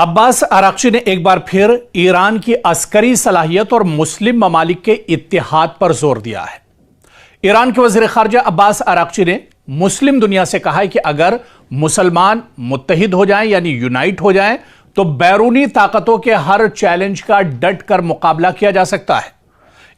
अब्बास आराक्ची ने एक बार फिर ईरान की अस्करी सलाहियत और मुस्लिम ममालिक के इत्तेहाद पर जोर दिया है। ईरान के वज़ीर ख़ारजा अब्बास आराक्ची ने मुस्लिम दुनिया से कहा है कि अगर मुसलमान मुत्तहिद हो जाएं यानी यूनाइट हो जाएं तो बैरूनी ताकतों के हर चैलेंज का डट कर मुकाबला किया जा सकता है।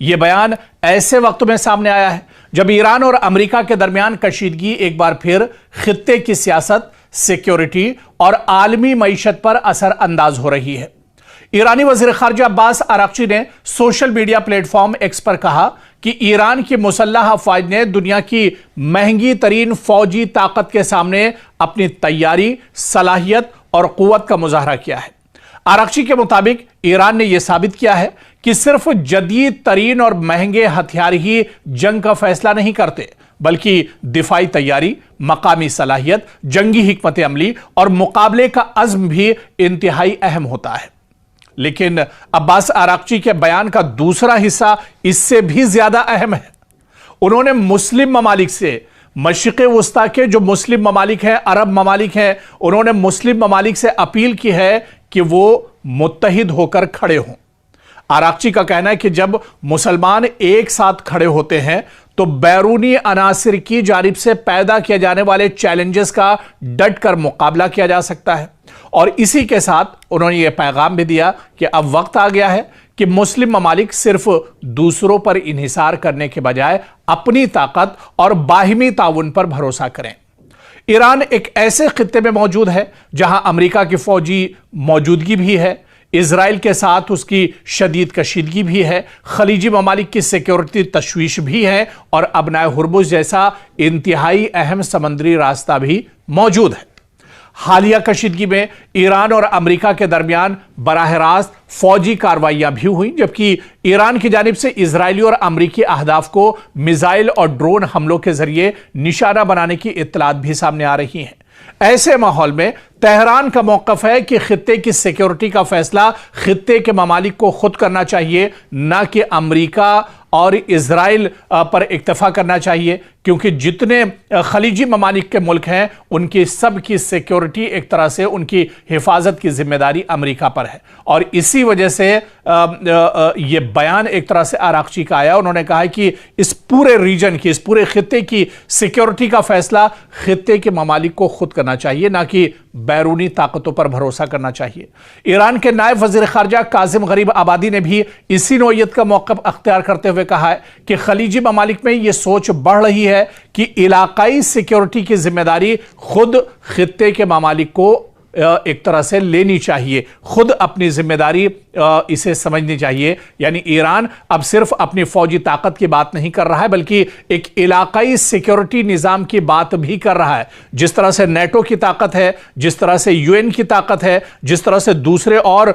यह बयान ऐसे वक्त में सामने आया है जब ईरान और अमेरिका के दरमियान कशीदगी एक बार फिर खित्ते की सियासत, सिक्योरिटी और आलमी मईशत पर असर अंदाज हो रही है। ईरानी वज़ीर ख़ारजा अब्बास आराक्ची ने सोशल मीडिया प्लेटफॉर्म एक्स पर कहा कि ईरान की मुसल्लह अफ़वाज ने दुनिया की महंगी तरीन फौजी ताकत के सामने अपनी तैयारी, सलाहियत और क़ुव्वत का मुज़ाहरा किया है। आराक्ची के मुताबिक ईरान ने यह साबित किया है कि सिर्फ जदीद तरीन और महंगे हथियार ही जंग का फैसला नहीं करते, बल्कि दिफाई तैयारी, मकामी सलाहियत, जंगी हिकमत अमली और मुकाबले का अज़्म भी इंतहाई अहम होता है। लेकिन अब्बास आराक्ची के बयान का दूसरा हिस्सा इससे भी ज्यादा अहम है। उन्होंने मुस्लिम ममालिक से, मशरिक़ वस्ता के जो मुस्लिम ममालिक हैं, अरब ममालिक हैं, उन्होंने मुस्लिम ममालिक से अपील की है कि वो मुत्तहिद होकर खड़े हों। आराक्ची का कहना है कि जब मुसलमान एक साथ खड़े होते हैं तो बैरूनी अनासिर की जानिब से पैदा किए जाने वाले चैलेंजेस का डट कर मुकाबला किया जा सकता है। और इसी के साथ उन्होंने ये पैगाम भी दिया कि अब वक्त आ गया है कि मुस्लिम ममालिक सिर्फ दूसरों पर इन्हिसार करने के बजाय अपनी ताकत और बाहिमी ताउन पर भरोसा करें। ईरान एक ऐसे खित्ते में मौजूद है जहां अमेरिका की फौजी मौजूदगी भी है, इजराइल के साथ उसकी शदीद कशीदगी भी है, खलीजी ममालिक की सिक्योरिटी तशवीश भी है और अबनाए हुर्मुज़ जैसा इंतहाई अहम समंदरी रास्ता भी मौजूद है। हालिया कशीदगी में ईरान और अमेरिका के दरमियान बराह रास्त फौजी कार्रवाइयां भी हुई, जबकि ईरान की जानिब से इजरायली और अमेरिकी अहदाफ को मिसाइल और ड्रोन हमलों के जरिए निशाना बनाने की इत्तलात भी सामने आ रही हैं। ऐसे माहौल में तेहरान का मौक़िफ़ है कि खित्ते की सिक्योरिटी का फैसला खित्ते के ममालिक को खुद करना चाहिए, न कि अमेरिका और इजराइल पर इक्तफा करना चाहिए, क्योंकि जितने खलीजी ममालिक के मुल्क हैं उनकी सब की सिक्योरिटी एक तरह से उनकी हिफाजत की जिम्मेदारी अमेरिका पर है। और इसी वजह से ये बयान एक तरह से आराक्ची का आया। उन्होंने कहा कि इस पूरे रीजन की, इस पूरे खित्ते की सिक्योरिटी का फैसला खित्ते के ममालिक को खुद करना चाहिए, ना कि बैरूनी ताकतों पर भरोसा करना चाहिए। ईरान के नायब वज़ीर ख़ारजा काज़िम गरीब आबादी ने भी इसी नौइयत का मौक़िफ़ अख्तियार करते हुए कहा है कि खलीजी ममालिक में यह सोच बढ़ रही है कि इलाकाई सिक्योरिटी की जिम्मेदारी खुद खित्ते के ममालिक को एक तरह से लेनी चाहिए, खुद अपनी जिम्मेदारी इसे समझनी चाहिए। यानी ईरान अब सिर्फ अपनी फौजी ताकत की बात नहीं कर रहा है, बल्कि एक इलाकाई सिक्योरिटी निज़ाम की बात भी कर रहा है। जिस तरह से नेटो की ताकत है, जिस तरह से यूएन की ताकत है, जिस तरह से दूसरे और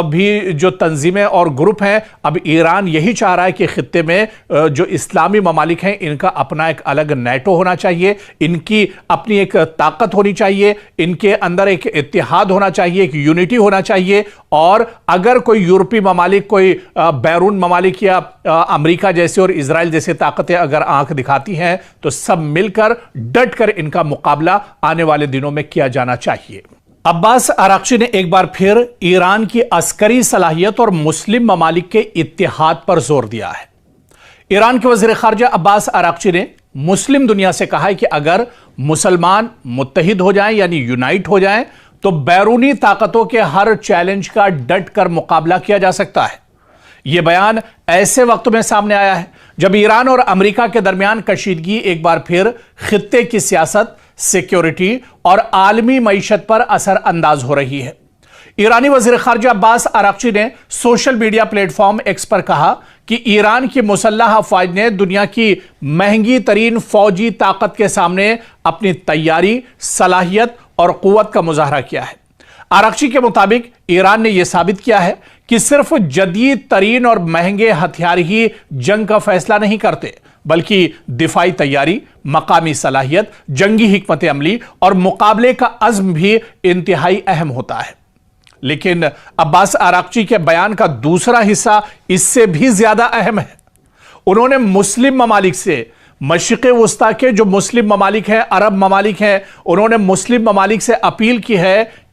भी जो तंजीमें और ग्रुप हैं, अब ईरान यही चाह रहा है कि खित्ते में जो इस्लामी ममालिक हैं इनका अपना एक अलग नेटो होना चाहिए, इनकी अपनी एक ताकत होनी चाहिए, इनके अंदर एक इत्तेहाद होना चाहिए, एक यूनिटी होना चाहिए। और अगर कोई यूरोपीय ममालिक, कोई बैरून ममालिक या अमेरिका जैसे और इजराइल जैसे ताकतें अगर आंख दिखाती हैं तो सब मिलकर डट कर इनका मुकाबला आने वाले दिनों में किया जाना चाहिए। अब्बास आराक्ची ने एक बार फिर ईरान की अस्करी सलाहियत और मुस्लिम ममालिक के इत्तेहाद पर जोर दिया है। ईरान के वज़ीर ख़ारजा अब्बास आराक्ची ने मुस्लिम दुनिया से कहा है कि अगर मुसलमान मुत्तहिद हो जाएं यानी यूनाइट हो जाएं तो बैरूनी ताकतों के हर चैलेंज का डट कर मुकाबला किया जा सकता है। यह बयान ऐसे वक्त में सामने आया है जब ईरान और अमेरिका के दरमियान कशीदगी एक बार फिर खित्ते की सियासत, सिक्योरिटी और आलमी मईशत पर असर अंदाज हो रही है। ईरानी वज़ीर ख़ारजा अब्बास आराक्ची ने सोशल मीडिया प्लेटफॉर्म एक्स पर कहा कि ईरान की मुसल्लह अफ़वाज ने दुनिया की महंगी तरीन फौजी ताकत के सामने अपनी तैयारी, सलाहियत और क़ुव्वत का मुज़ाहरा किया है। आराक्ची के मुताबिक ईरान ने यह साबित किया है कि सिर्फ जदीद तरीन और महंगे हथियार ही जंग का फैसला नहीं करते, बल्कि दिफाई तैयारी, मकामी सलाहियत, जंगी हिकमत अमली और मुकाबले का अज़्म भी इंतहाई अहम होता है। लेकिन अब्बास आराक्ची के बयान का दूसरा हिस्सा इससे भी ज्यादा अहम है। उन्होंने मुस्लिम ममालिक से, मशरिक़ वस्ता के जो मुस्लिम ममालिक हैं, अरब ममालिक हैं, उन्होंने मुस्लिम ममालिक से अपील की है